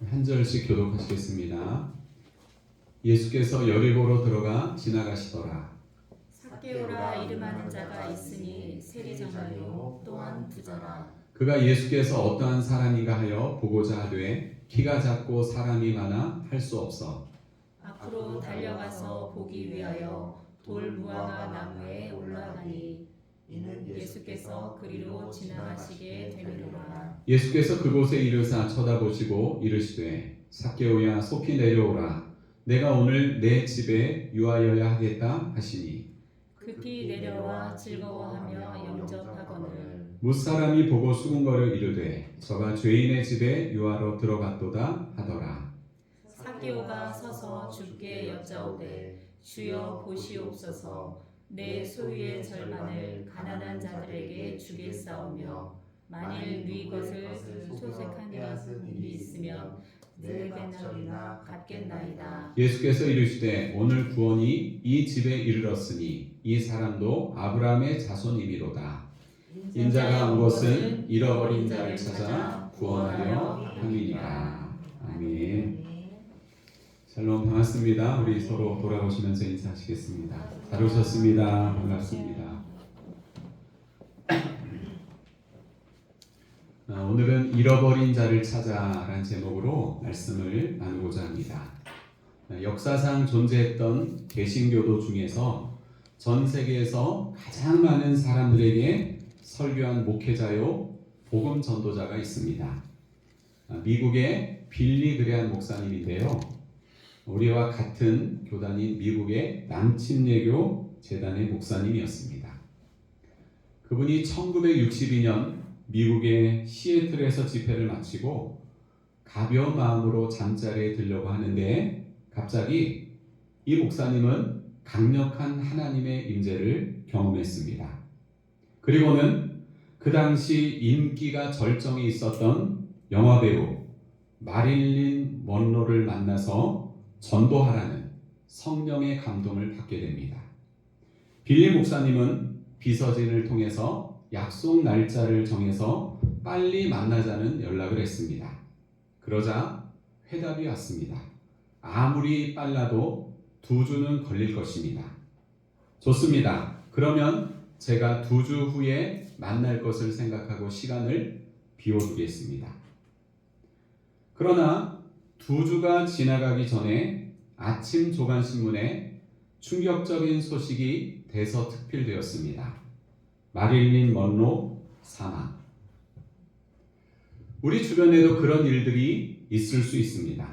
한 절씩 교독하시겠습니다. 예수께서 여리고로 들어가 지나가시더라. 삭개오라 이름하는 자가 있으니 세리장이요 또한 부자라. 그가 예수께서 어떠한 사람인가 하여 보고자 하되 키가 작고 사람이 많아 할 수 없어 앞으로 달려가서 보기 위하여 돌 무화과 나무에 올라가니 이는 예수께서 그리로 지나가시게 되리로라. 예수께서 그곳에 이르사 쳐다보시고 이르시되 삭개오야 속히 내려오라 내가 오늘 내 집에 유하여야 하겠다 하시니 급히 내려와 즐거워하며 영접하거늘 무사람이 보고 수군거려 이르되 저가 죄인의 집에 유하러 들어갔도다 하더라. 삭개오가 서서 주께 여짜오되 주여 보시옵소서 내 소유의 절반을 가난한 자들에게 주겠사오며 만일 네 것을 소색한 일이 있으면 네 배나 갚겠나이다. 예수께서 이르시되 오늘 구원이 이 집에 이르렀으니 이 사람도 아브라함의 자손이미로다. 인자가 온 것은 잃어버린 자를 찾아 구원하려 함이니라. 아멘. 샬롬, 반갑습니다. 우리 서로 돌아보시면서 인사하시겠습니다. 잘 오셨습니다. 반갑습니다. 오늘은 잃어버린 자를 찾아라는 제목으로 말씀을 나누고자 합니다. 역사상 존재했던 개신교도 중에서 전 세계에서 가장 많은 사람들에게 설교한 목회자요 복음 전도자가 있습니다. 미국의 빌리 그레한 목사님인데요. 우리와 같은 교단인 미국의 남침례교 재단의 목사님이었습니다. 그분이 1962년 미국의 시애틀에서 집회를 마치고 가벼운 마음으로 잠자리에 들려고 하는데 갑자기 이 목사님은 강력한 하나님의 임재를 경험했습니다. 그리고는 그 당시 인기가 절정에 있었던 영화배우 마릴린 먼로를 만나서 전도하라는 성령의 감동을 받게 됩니다. 빌리 목사님은 비서진을 통해서 약속 날짜를 정해서 빨리 만나자는 연락을 했습니다. 그러자 회답이 왔습니다. 아무리 빨라도 2주는 걸릴 것입니다. 좋습니다. 그러면 제가 2주 후에 만날 것을 생각하고 시간을 비워두겠습니다. 그러나 2주가 지나가기 전에 아침 조간신문에 충격적인 소식이 대서특필되었습니다. 마릴린 먼로 사망. 우리 주변에도 그런 일들이 있을 수 있습니다.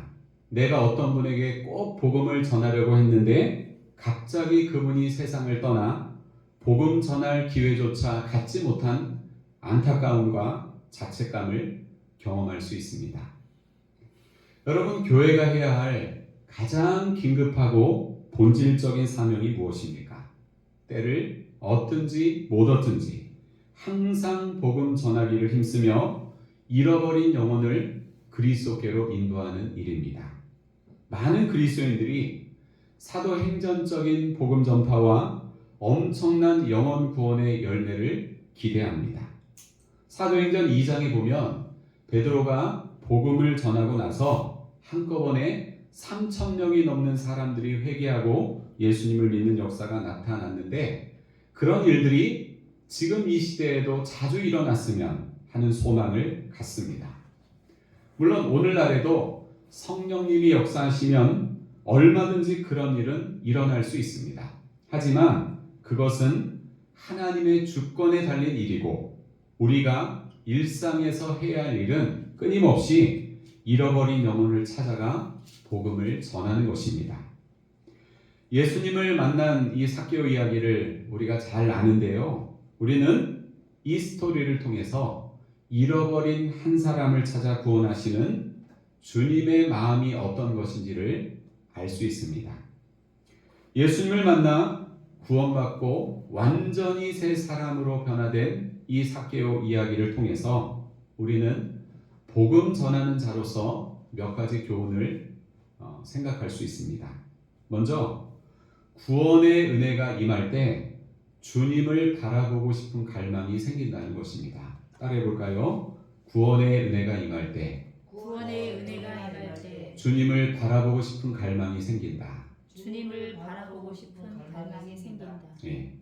내가 어떤 분에게 꼭 복음을 전하려고 했는데 갑자기 그분이 세상을 떠나 복음 전할 기회조차 갖지 못한 안타까움과 자책감을 경험할 수 있습니다. 여러분, 교회가 해야 할 가장 긴급하고 본질적인 사명이 무엇입니까? 때를 얻든지 못 얻든지 항상 복음 전하기를 힘쓰며 잃어버린 영혼을 그리스도께로 인도하는 일입니다. 많은 그리스도인들이 사도행전적인 복음 전파와 엄청난 영혼 구원의 열매를 기대합니다. 사도행전 2장에 보면 베드로가 복음을 전하고 나서 한꺼번에 3,000명이 넘는 사람들이 회개하고 예수님을 믿는 역사가 나타났는데 그런 일들이 지금 이 시대에도 자주 일어났으면 하는 소망을 갖습니다. 물론 오늘날에도 성령님이 역사하시면 얼마든지 그런 일은 일어날 수 있습니다. 하지만 그것은 하나님의 주권에 달린 일이고 우리가 일상에서 해야 할 일은 끊임없이 잃어버린 영혼을 찾아가 복음을 전하는 것입니다. 예수님을 만난 이 삭개오 이야기를 우리가 잘 아는데요. 우리는 이 스토리를 통해서 잃어버린 한 사람을 찾아 구원하시는 주님의 마음이 어떤 것인지를 알 수 있습니다. 예수님을 만나 구원받고 완전히 새 사람으로 변화된 이 삭개오 이야기를 통해서 우리는 복음 전하는 자로서 몇 가지 교훈을 생각할 수 있습니다. 먼저 구원의 은혜가 임할 때 주님을 바라보고 싶은 갈망이 생긴다는 것입니다. 따라해 볼까요? 구원의 은혜가 임할 때 주님을 바라보고 싶은 갈망이 생긴다. 주님을 바라보고 싶은 갈망이 생긴다. 예.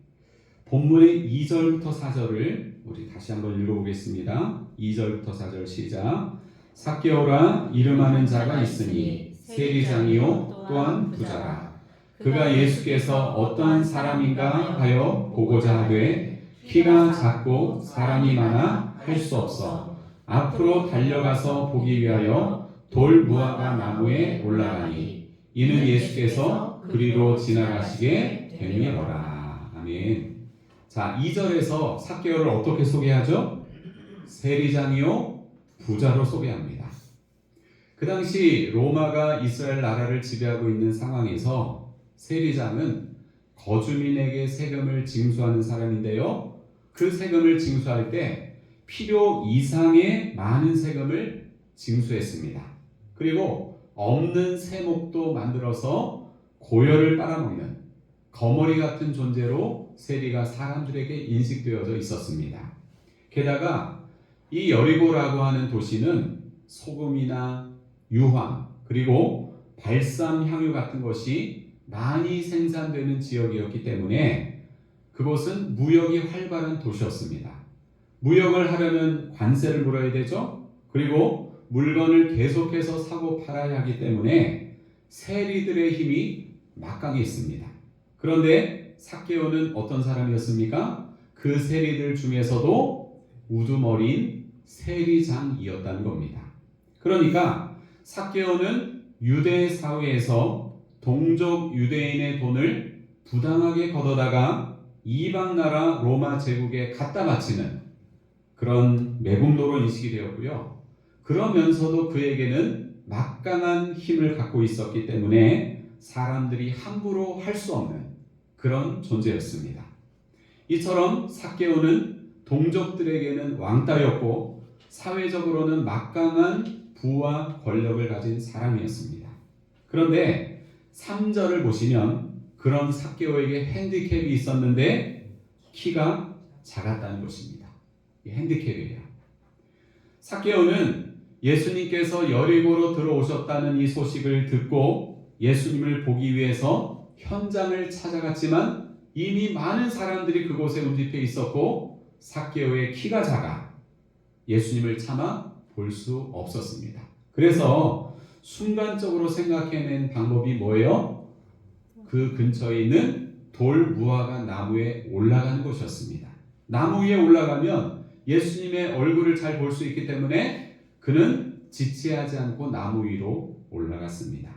본문의 2절부터 4절을 우리 다시 한번 읽어보겠습니다. 2절부터 4절 시작. 삭개오라 이름하는 자가 있으니 세리장이요 또한 부자라. 그가 예수께서 어떠한 사람인가 하여 보고자 하되 키가 작고 사람이 많아 할 수 없어 앞으로 달려가서 보기 위하여 돌 무화과 나무에 올라가니 이는 예수께서 그리로 지나가시게 됨이로라. 아멘. 자, 2절에서 삭개오를 어떻게 소개하죠? 세리장이요 부자로 소개합니다. 그 당시 로마가 이스라엘 나라를 지배하고 있는 상황에서 세리장은 거주민에게 세금을 징수하는 사람인데요. 그 세금을 징수할 때 필요 이상의 많은 세금을 징수했습니다. 그리고 없는 세목도 만들어서 고열을 빨아먹는 거머리 같은 존재로 세리가 사람들에게 인식되어져 있었습니다. 게다가 이 여리고라고 하는 도시는 소금이나 유황 그리고 발삼 향유 같은 것이 많이 생산되는 지역이었기 때문에 그곳은 무역이 활발한 도시였습니다. 무역을 하려면 관세를 물어야 되죠. 그리고 물건을 계속해서 사고 팔아야 하기 때문에 세리들의 힘이 막강했습니다. 그런데 삭개오는 어떤 사람이었습니까? 그 세리들 중에서도 우두머리인 세리장이었다는 겁니다. 그러니까 삭개오는 유대 사회에서 동족 유대인의 돈을 부당하게 걷어다가 이방 나라 로마 제국에 갖다 바치는 그런 매국노로 인식이 되었고요. 그러면서도 그에게는 막강한 힘을 갖고 있었기 때문에 사람들이 함부로 할 수 없는 그런 존재였습니다. 이처럼 삭개오는 동족들에게는 왕따였고 사회적으로는 막강한 부와 권력을 가진 사람이었습니다. 그런데 3절을 보시면 그런 삭개오에게 핸디캡이 있었는데 키가 작았다는 것입니다. 핸디캡이에요. 삭개오는 예수님께서 여리고로 들어오셨다는 이 소식을 듣고 예수님을 보기 위해서 현장을 찾아갔지만 이미 많은 사람들이 그곳에 운집해 있었고 삭개오의 키가 작아 예수님을 차마 볼 수 없었습니다. 그래서 순간적으로 생각해낸 방법이 뭐예요? 그 근처에 있는 돌 무화과 나무에 올라가는 것이었습니다. 나무 위에 올라가면 예수님의 얼굴을 잘 볼 수 있기 때문에 그는 지체하지 않고 나무 위로 올라갔습니다.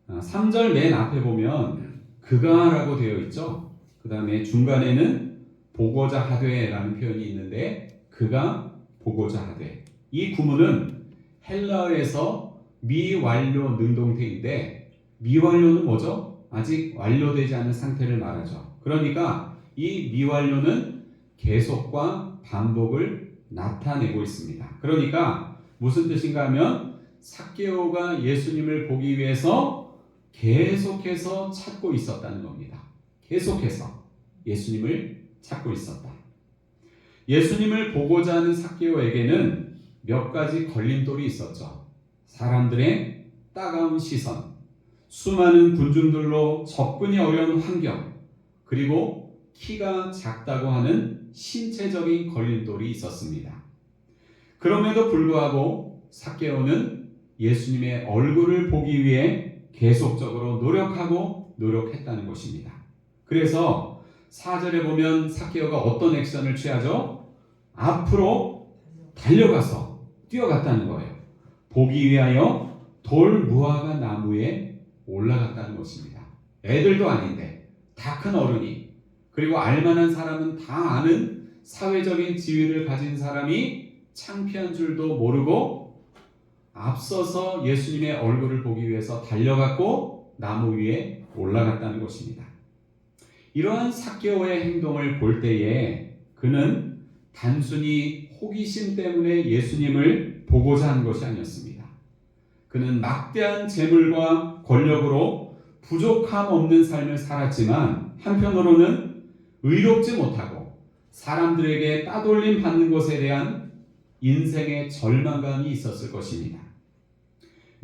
3절 맨 앞에 보면 그가라고 되어 있죠. 그 다음에 중간에는 보고자 하되라는 표현이 있는데 그가 보고자 하되 이 구문은 헬라어에서 미완료 능동태인데 미완료는 뭐죠? 아직 완료되지 않은 상태를 말하죠. 그러니까 이 미완료는 계속과 반복을 나타내고 있습니다. 그러니까 무슨 뜻인가 하면 삭개오가 예수님을 보기 위해서 계속해서 찾고 있었다는 겁니다. 계속해서 예수님을 찾고 있었다. 예수님을 보고자 하는 삭개오에게는 몇 가지 걸림돌이 있었죠. 사람들의 따가운 시선, 수많은 군중들로 접근이 어려운 환경, 그리고 키가 작다고 하는 신체적인 걸림돌이 있었습니다. 그럼에도 불구하고 삭개오는 예수님의 얼굴을 보기 위해 계속적으로 노력했다는 것입니다. 그래서 4절에 보면 삭개오가 어떤 액션을 취하죠? 앞으로 달려가서 뛰어갔다는 거예요. 보기 위하여 돌 무화과 나무에 올라갔다는 것입니다. 애들도 아닌데 다 큰 어른이 그리고 알만한 사람은 다 아는 사회적인 지위를 가진 사람이 창피한 줄도 모르고 앞서서 예수님의 얼굴을 보기 위해서 달려갔고 나무 위에 올라갔다는 것입니다. 이러한 삭개오의 행동을 볼 때에 그는 단순히 호기심 때문에 예수님을 보고자 한 것이 아니었습니다. 그는 막대한 재물과 권력으로 부족함 없는 삶을 살았지만 한편으로는 의롭지 못하고 사람들에게 따돌림 받는 것에 대한 인생의 절망감이 있었을 것입니다.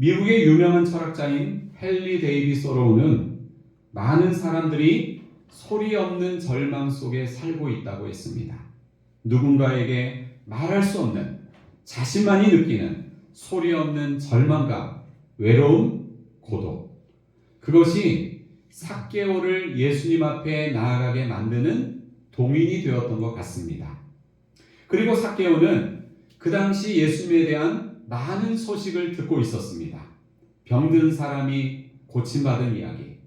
미국의 유명한 철학자인 헨리 데이비스 소로우는 많은 사람들이 소리 없는 절망 속에 살고 있다고 했습니다. 누군가에게 말할 수 없는, 자신만이 느끼는 소리 없는 절망감, 외로움, 고독. 그것이 삭개오를 예수님 앞에 나아가게 만드는 동인이 되었던 것 같습니다. 그리고 삭개오는 그 당시 예수님에 대한 많은 소식을 듣고 있었습니다. 병든 사람이 고침받은 이야기,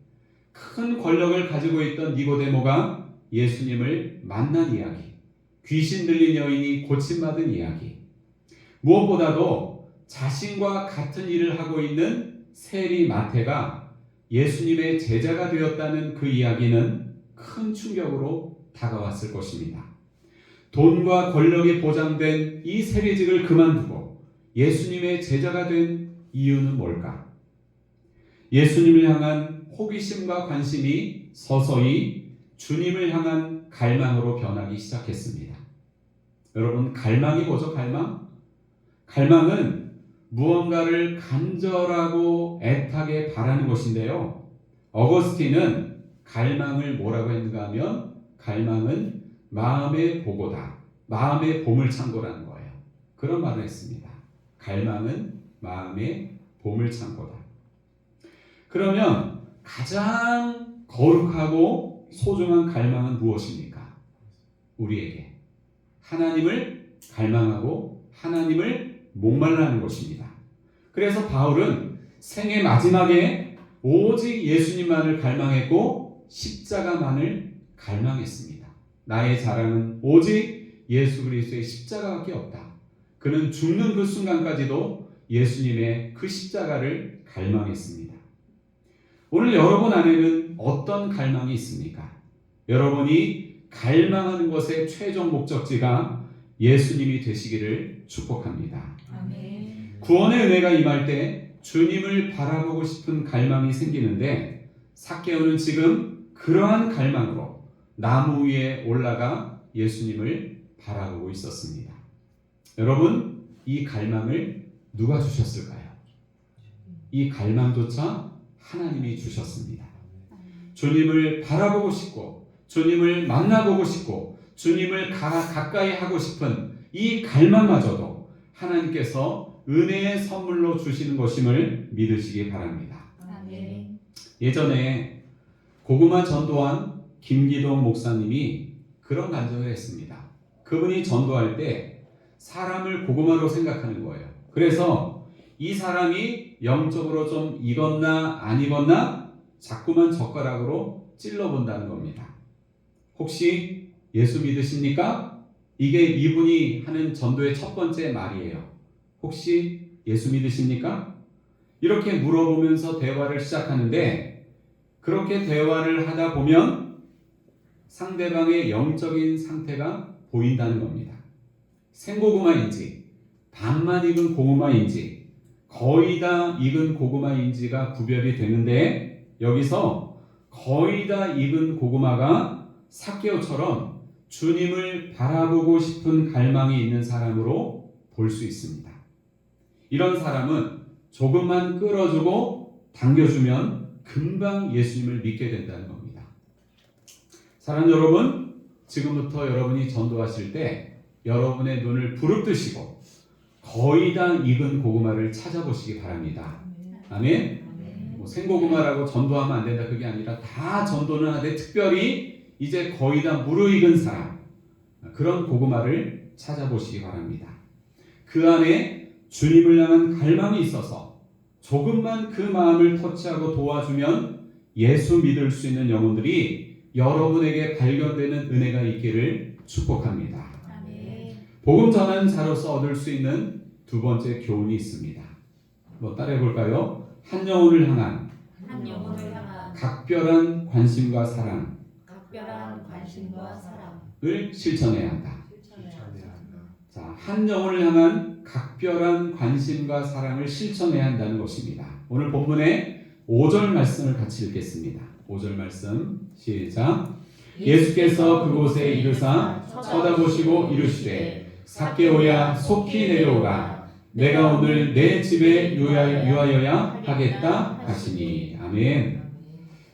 큰 권력을 가지고 있던 니고데모가 예수님을 만난 이야기, 귀신 들린 여인이 고침받은 이야기, 무엇보다도 자신과 같은 일을 하고 있는 세리 마태가 예수님의 제자가 되었다는 그 이야기는 큰 충격으로 다가왔을 것입니다. 돈과 권력이 보장된 이 세리직을 그만두고 예수님의 제자가 된 이유는 뭘까? 예수님을 향한 호기심과 관심이 서서히 주님을 향한 갈망으로 변하기 시작했습니다. 여러분, 갈망이 뭐죠? 갈망? 갈망은 무언가를 간절하고 애타게 바라는 것인데요. 어거스틴은 갈망을 뭐라고 했는가 하면 갈망은 마음의 보고다. 마음의 보물창고라는 거예요. 그런 말을 했습니다. 갈망은 마음의 보물창고다. 그러면 가장 거룩하고 소중한 갈망은 무엇입니까? 우리에게 하나님을 갈망하고 하나님을 목말라하는 것입니다. 그래서 바울은 생애 마지막에 오직 예수님만을 갈망했고 십자가만을 갈망했습니다. 나의 자랑은 오직 예수 그리스도의 십자가밖에 없다. 그는 죽는 그 순간까지도 예수님의 그 십자가를 갈망했습니다. 오늘 여러분 안에는 어떤 갈망이 있습니까? 여러분이 갈망하는 것의 최종 목적지가 예수님이 되시기를 축복합니다. 아멘. 구원의 은혜가 임할 때 주님을 바라보고 싶은 갈망이 생기는데 삭개오는 지금 그러한 갈망으로 나무 위에 올라가 예수님을 바라보고 있었습니다. 여러분, 이 갈망을 누가 주셨을까요? 이 갈망조차 하나님이 주셨습니다. 주님을 바라보고 싶고 주님을 만나보고 싶고 주님을 가까이 하고 싶은 이 갈망마저도 하나님께서 은혜의 선물로 주시는 것임을 믿으시기 바랍니다. 아멘. 예전에 고구마 전도한 김기동 목사님이 그런 간증을 했습니다. 그분이 전도할 때 사람을 고구마로 생각하는 거예요. 그래서 이 사람이 영적으로 좀 익었나 안 익었나 자꾸만 젓가락으로 찔러본다는 겁니다. 혹시 예수 믿으십니까? 이게 이분이 하는 전도의 첫 번째 말이에요. 혹시 예수 믿으십니까? 이렇게 물어보면서 대화를 시작하는데 그렇게 대화를 하다 보면 상대방의 영적인 상태가 보인다는 겁니다. 생고구마인지 반만 익은 고구마인지 거의 다 익은 고구마인지가 구별이 되는데 여기서 거의 다 익은 고구마가 삭개오처럼 주님을 바라보고 싶은 갈망이 있는 사람으로 볼 수 있습니다. 이런 사람은 조금만 끌어주고 당겨주면 금방 예수님을 믿게 된다는 겁니다. 사랑하는 여러분, 지금부터 여러분이 전도하실 때 여러분의 눈을 부릅뜨시고 거의 다 익은 고구마를 찾아보시기 바랍니다. 아멘. 생고구마라고 전도하면 안 된다 그게 아니라 다 전도는 하되 특별히 이제 거의 다 무르익은 사람 그런 고구마를 찾아보시기 바랍니다. 그 안에 주님을 향한 갈망이 있어서 조금만 그 마음을 터치하고 도와주면 예수 믿을 수 있는 영혼들이 여러분에게 발견되는 은혜가 있기를 축복합니다. 아멘. 복음 전하는 자로서 얻을 수 있는 두 번째 교훈이 있습니다. 따라해 볼까요? 한 영혼을 향한 한 영혼을 향한 각별한 관심과 사랑을 각별한 관심과 사랑 실천해야 한다. 실천해야 한다. 자, 한 영혼을 향한 각별한 관심과 사랑을 실천해야 한다는 것입니다. 오늘 본문의 5절 말씀을 같이 읽겠습니다. 5절 말씀 시작. 예수께서 그곳에 이르사 쳐다보시고 이르시되 삭개오야 속히 내려오라 내가 오늘 내 집에 유하여야 하겠다 하시니. 아멘.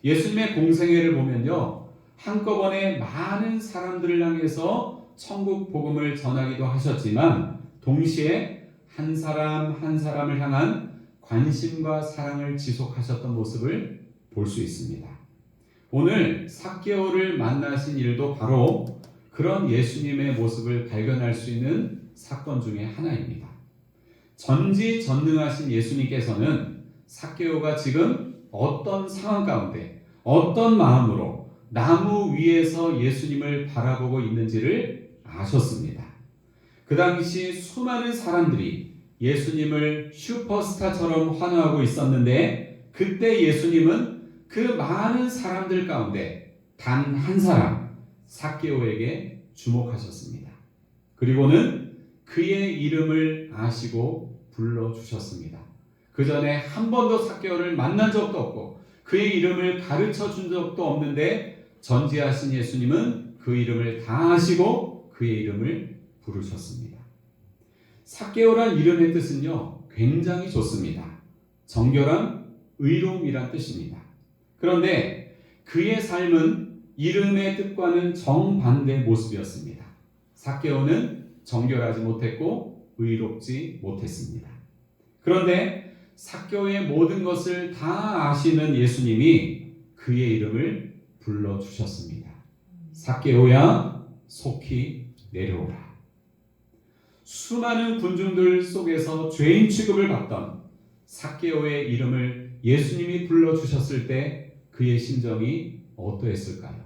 예수님의 공생애를 보면요, 한꺼번에 많은 사람들을 향해서 천국 복음을 전하기도 하셨지만 동시에 한 사람 한 사람을 향한 관심과 사랑을 지속하셨던 모습을 볼 수 있습니다. 오늘 삭개오를 만나신 일도 바로 그런 예수님의 모습을 발견할 수 있는 사건 중에 하나입니다. 전지전능하신 예수님께서는 삭개오가 지금 어떤 상황 가운데 어떤 마음으로 나무 위에서 예수님을 바라보고 있는지를 아셨습니다. 그 당시 수많은 사람들이 예수님을 슈퍼스타처럼 환호하고 있었는데 그때 예수님은 그 많은 사람들 가운데 단 한 사람 삭개오에게 주목하셨습니다. 그리고는 그의 이름을 아시고 불러주셨습니다. 그 전에 한 번도 삭개오를 만난 적도 없고 그의 이름을 가르쳐 준 적도 없는데 전지하신 예수님은 그 이름을 다 아시고 그의 이름을 부르셨습니다. 삭개오란 이름의 뜻은요, 굉장히 좋습니다. 정결함, 의로움이란 뜻입니다. 그런데 그의 삶은 이름의 뜻과는 정반대의 모습이었습니다. 삭개오는 정결하지 못했고 의롭지 못했습니다. 그런데 삭개오의 모든 것을 다 아시는 예수님이 그의 이름을 불러주셨습니다. 삭개오야, 속히 내려오라. 수많은 군중들 속에서 죄인 취급을 받던 삭개오의 이름을 예수님이 불러주셨을 때 그의 심정이 어떠했을까요?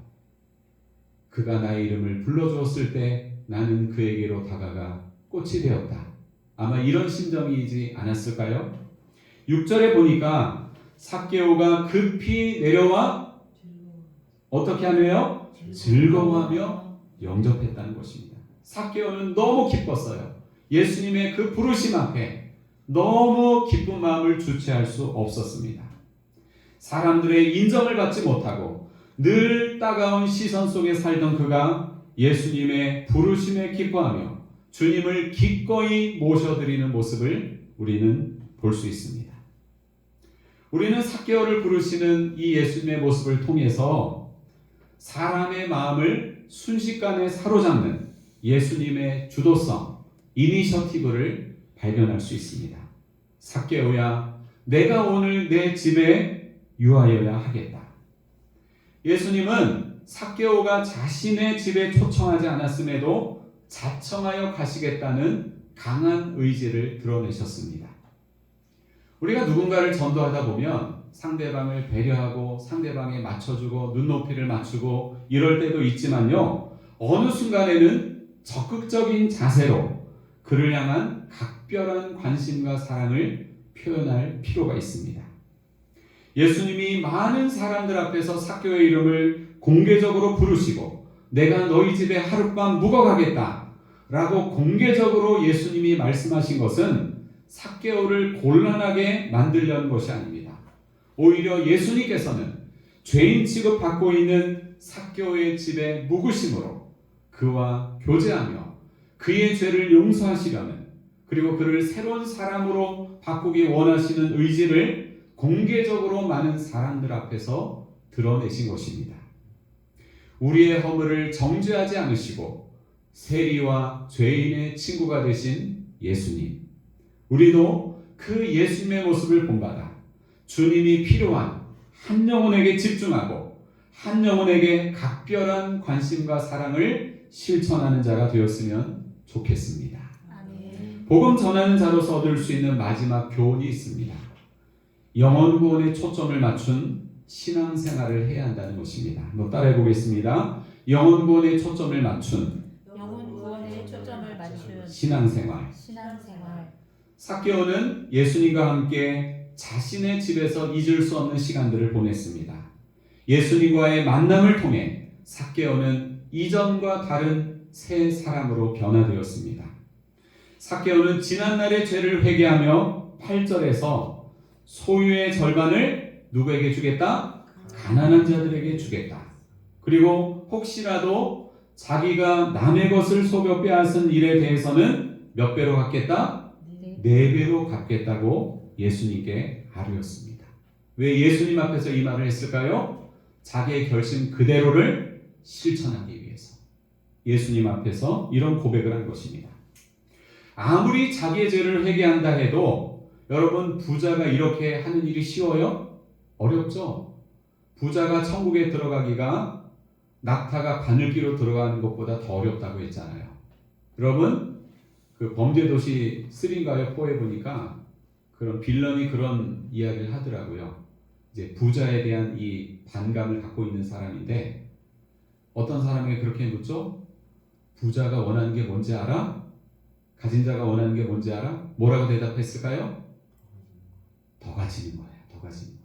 그가 나의 이름을 불러주었을 때 나는 그에게로 다가가 꽃이 되었다. 아마 이런 심정이지 않았을까요? 6절에 보니까 삭개오가 급히 내려와 어떻게 하며요? 즐거워하며 영접했다는 것입니다. 삭개오는 너무 기뻤어요. 예수님의 그 부르심 앞에 너무 기쁜 마음을 주체할 수 없었습니다. 사람들의 인정을 받지 못하고 늘 따가운 시선 속에 살던 그가 예수님의 부르심에 기뻐하며 주님을 기꺼이 모셔드리는 모습을 우리는 볼 수 있습니다. 우리는 삭개오를 부르시는 이 예수님의 모습을 통해서 사람의 마음을 순식간에 사로잡는 예수님의 주도성, 이니셔티브를 발견할 수 있습니다. 삭개오야, 내가 오늘 내 집에 유하여야 하겠다. 예수님은 삭개오가 자신의 집에 초청하지 않았음에도 자청하여 가시겠다는 강한 의지를 드러내셨습니다. 우리가 누군가를 전도하다 보면 상대방을 배려하고 상대방에 맞춰주고 눈높이를 맞추고 이럴 때도 있지만요, 어느 순간에는 적극적인 자세로 그를 향한 각별한 관심과 사랑을 표현할 필요가 있습니다. 예수님이 많은 사람들 앞에서 삭개오의 이름을 공개적으로 부르시고 내가 너희 집에 하룻밤 묵어가겠다 라고 공개적으로 예수님이 말씀하신 것은 삭개오를 곤란하게 만들려는 것이 아닙니다. 오히려 예수님께서는 죄인 취급받고 있는 삭개오의 집에 묵으심으로 그와 교제하며 그의 죄를 용서하시려는, 그리고 그를 새로운 사람으로 바꾸기 원하시는 의지를 공개적으로 많은 사람들 앞에서 드러내신 것입니다. 우리의 허물을 정죄하지 않으시고 세리와 죄인의 친구가 되신 예수님, 우리도 그 예수님의 모습을 본받아 주님이 필요한 한 영혼에게 집중하고 한 영혼에게 각별한 관심과 사랑을 실천하는 자가 되었으면 좋겠습니다. 아멘. 복음 전하는 자로서 얻을 수 있는 마지막 교훈이 있습니다. 영혼 구원에 초점을 맞춘 신앙생활을 해야 한다는 것입니다. 한번 따라해 보겠습니다. 영혼 구원에 초점을 맞춘 영혼 구원에 초점을 맞춘 신앙생활. 삭개오는 예수님과 함께 자신의 집에서 잊을 수 없는 시간들을 보냈습니다. 예수님과의 만남을 통해 삭개오는 이전과 다른 새 사람으로 변화되었습니다. 삭개오는 지난날의 죄를 회개하며 8절에서 소유의 절반을 누구에게 주겠다? 가난한 자들에게 주겠다. 그리고 혹시라도 자기가 남의 것을 속여 빼앗은 일에 대해서는 몇 배로 갚겠다? 4배로 갚겠다고 예수님께 아뢰었습니다. 왜 예수님 앞에서 이 말을 했을까요? 자기의 결심 그대로를 실천하기 위해서 예수님 앞에서 이런 고백을 한 것입니다. 아무리 자기의 죄를 회개한다 해도 여러분, 부자가 이렇게 하는 일이 쉬워요? 어렵죠? 부자가 천국에 들어가기가 낙타가 바늘기로 들어가는 것보다 더 어렵다고 했잖아요. 여러분, 그 범죄도시 3인가요? 4에 보니까 그런 빌런이 그런 이야기를 하더라고요. 이제 부자에 대한 이 반감을 갖고 있는 사람인데 어떤 사람에게 그렇게 묻죠? 부자가 원하는 게 뭔지 알아? 가진 자가 원하는 게 뭔지 알아? 뭐라고 대답했을까요? 더 가지는 거예요. 더 가지는 거예요.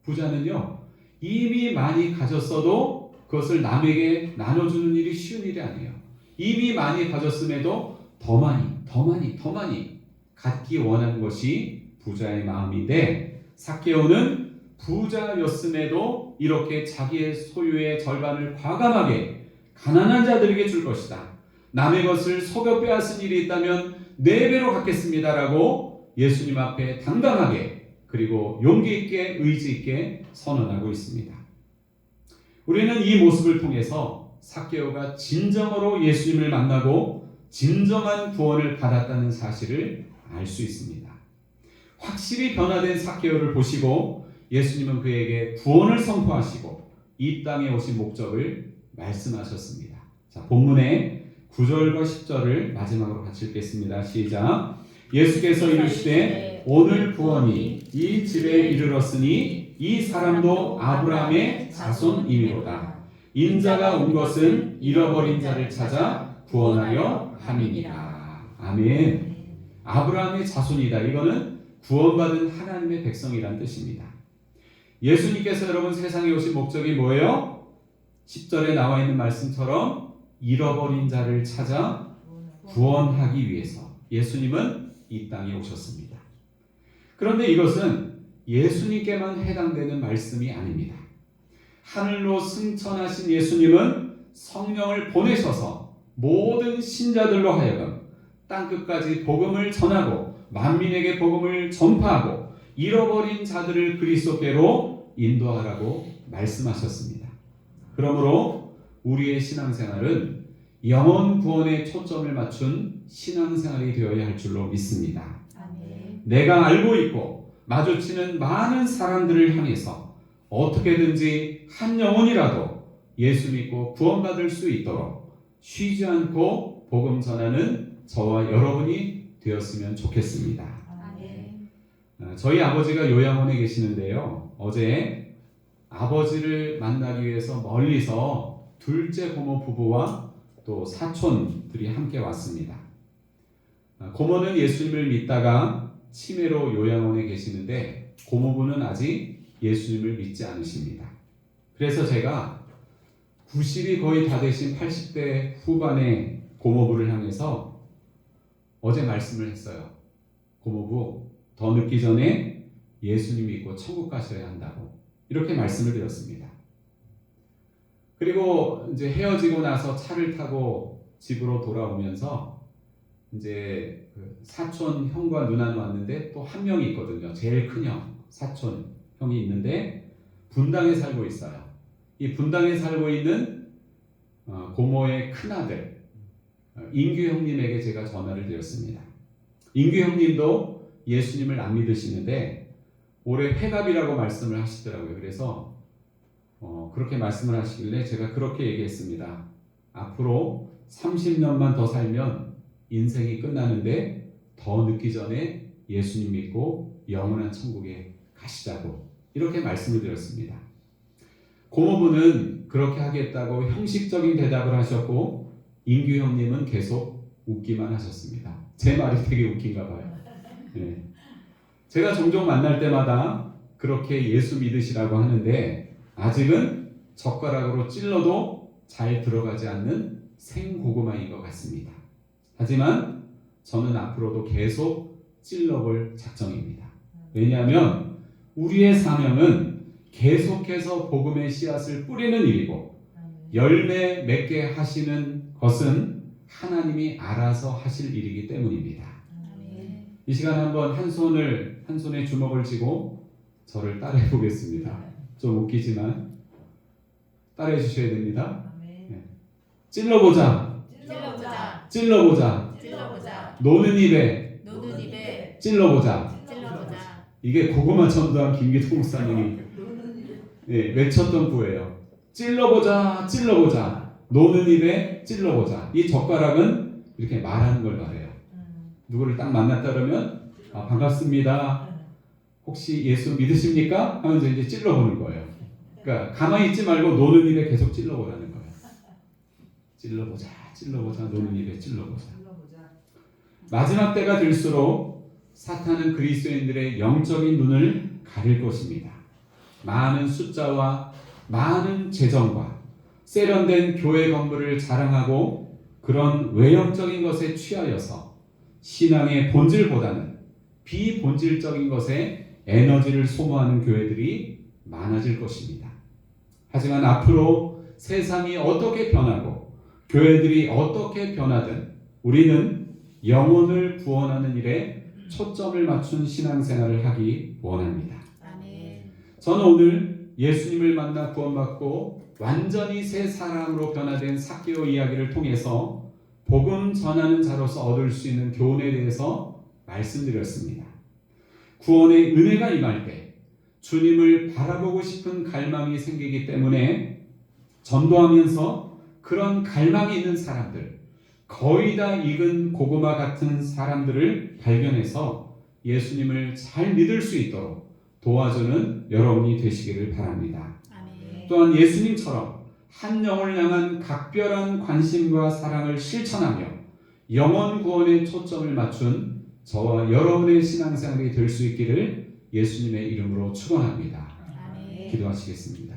부자는요, 이미 많이 가졌어도 그것을 남에게 나눠주는 일이 쉬운 일이 아니에요. 이미 많이 가졌음에도 더 많이 갖기 원하는 것이 부자의 마음인데, 삭개오는 부자였음에도 이렇게 자기의 소유의 절반을 과감하게 가난한 자들에게 줄 것이다. 남의 것을 속여 빼앗은 일이 있다면 4배로 갚겠습니다라고 예수님 앞에 당당하게 그리고 용기 있게 의지 있게 선언하고 있습니다. 우리는 이 모습을 통해서 삭개오가 진정으로 예수님을 만나고 진정한 구원을 받았다는 사실을 알 수 있습니다. 확실히 변화된 삭개오를 보시고 예수님은 그에게 구원을 선포하시고 이 땅에 오신 목적을 말씀하셨습니다. 자, 본문의 9절과 10절을 마지막으로 같이 읽겠습니다. 시작. 예수께서 이르시되 오늘 구원이 이 집에 이르렀으니 이 사람도 아브라함의 자손이미로다. 인자가 온 것은 잃어버린 자를 찾아 구원하려 함이니라. 아멘. 아브라함의 자손이다. 이거는 구원받은 하나님의 백성이라는 뜻입니다. 예수님께서 여러분 세상에 오신 목적이 뭐예요? 10절에 나와 있는 말씀처럼 잃어버린 자를 찾아 구원하기 위해서 예수님은 이 땅에 오셨습니다. 그런데 이것은 예수님께만 해당되는 말씀이 아닙니다. 하늘로 승천하신 예수님은 성령을 보내셔서 모든 신자들로 하여금 땅끝까지 복음을 전하고 만민에게 복음을 전파하고 잃어버린 자들을 그리스도께로 인도하라고 말씀하셨습니다. 그러므로 우리의 신앙생활은 영혼 구원에 초점을 맞춘 신앙생활이 되어야 할 줄로 믿습니다. 아멘. 내가 알고 있고 마주치는 많은 사람들을 향해서 어떻게든지 한 영혼이라도 예수 믿고 구원받을 수 있도록 쉬지 않고 복음 전하는 저와 여러분이 되었으면 좋겠습니다. 아멘. 저희 아버지가 요양원에 계시는데요. 어제 아버지를 만나기 위해서 멀리서 둘째 고모 부부와 또 사촌들이 함께 왔습니다. 고모는 예수님을 믿다가 치매로 요양원에 계시는데 고모부는 아직 예수님을 믿지 않으십니다. 그래서 제가 90이 거의 다 되신 80대 후반의 고모부를 향해서 어제 말씀을 했어요. 고모부, 더 늦기 전에 예수님 믿고 천국 가셔야 한다고 이렇게 말씀을 드렸습니다. 그리고 이제 헤어지고 나서 차를 타고 집으로 돌아오면서 이제 그 사촌 형과 누나는 왔는데 또 한 명이 있거든요. 제일 큰 형, 사촌 형이 있는데 분당에 살고 있어요. 이 분당에 살고 있는 고모의 큰아들 인규 형님에게 제가 전화를 드렸습니다. 인규 형님도 예수님을 안 믿으시는데 올해 회갑이라고 말씀을 하시더라고요. 그래서 그렇게 말씀을 하시길래 제가 그렇게 얘기했습니다. 앞으로 30년만 더 살면 인생이 끝나는데 더 늦기 전에 예수님 믿고 영원한 천국에 가시자고 이렇게 말씀을 드렸습니다. 고모부는 그렇게 하겠다고 형식적인 대답을 하셨고 인규 형님은 계속 웃기만 하셨습니다. 제 말이 되게 웃긴가 봐요. 네. 제가 종종 만날 때마다 그렇게 예수 믿으시라고 하는데 아직은 젓가락으로 찔러도 잘 들어가지 않는 생고구마인 것 같습니다. 하지만 저는 앞으로도 계속 찔러볼 작정입니다. 왜냐하면 우리의 사명은 계속해서 복음의 씨앗을 뿌리는 일이고 열매 맺게 하시는 것은 하나님이 알아서 하실 일이기 때문입니다. 아멘. 이 시간 한번 한 손에 주먹을 쥐고 저를 따라해 보겠습니다. 좀 웃기지만 따라해 주셔야 됩니다. 아멘. 찔러보자. 찔러보자. 찔러보자. 찔러보자. 노는 입에 노는 입에 찔러보자. 찔러보자. 이게 고구마 전도한 김기통 목사님이 외쳤던 구예요. 찔러보자. 찔러보자. 노는 입에 찔러보자. 이 젓가락은 이렇게 말하는 걸 말해요. 누구를 딱 만났다 그러면 반갑습니다. 혹시 예수 믿으십니까? 하면서 이제 찔러보는 거예요. 그러니까 가만히 있지 말고 노는 입에 계속 찔러보라는 거예요. 찔러보자, 찔러보자, 노는 입에 찔러보자. 마지막 때가 될수록 사탄은 그리스도인들의 영적인 눈을 가릴 것입니다. 많은 숫자와 많은 재정과 세련된 교회 건물을 자랑하고 그런 외형적인 것에 취하여서 신앙의 본질보다는 비본질적인 것에 에너지를 소모하는 교회들이 많아질 것입니다. 하지만 앞으로 세상이 어떻게 변하고 교회들이 어떻게 변하든 우리는 영혼을 구원하는 일에 초점을 맞춘 신앙생활을 하기 원합니다. 아멘. 저는 오늘 예수님을 만나 구원받고 완전히 새 사람으로 변화된 삭개오 이야기를 통해서 복음 전하는 자로서 얻을 수 있는 교훈에 대해서 말씀드렸습니다. 구원의 은혜가 임할 때 주님을 바라보고 싶은 갈망이 생기기 때문에 전도하면서 그런 갈망이 있는 사람들, 거의 다 익은 고구마 같은 사람들을 발견해서 예수님을 잘 믿을 수 있도록 도와주는 여러분이 되시기를 바랍니다. 아멘. 또한 예수님처럼 한 영혼을 향한 각별한 관심과 사랑을 실천하며 영혼 구원에 초점을 맞춘 저와 여러분의 신앙생활이 될 수 있기를 예수님의 이름으로 축원합니다. 아멘. 기도하시겠습니다.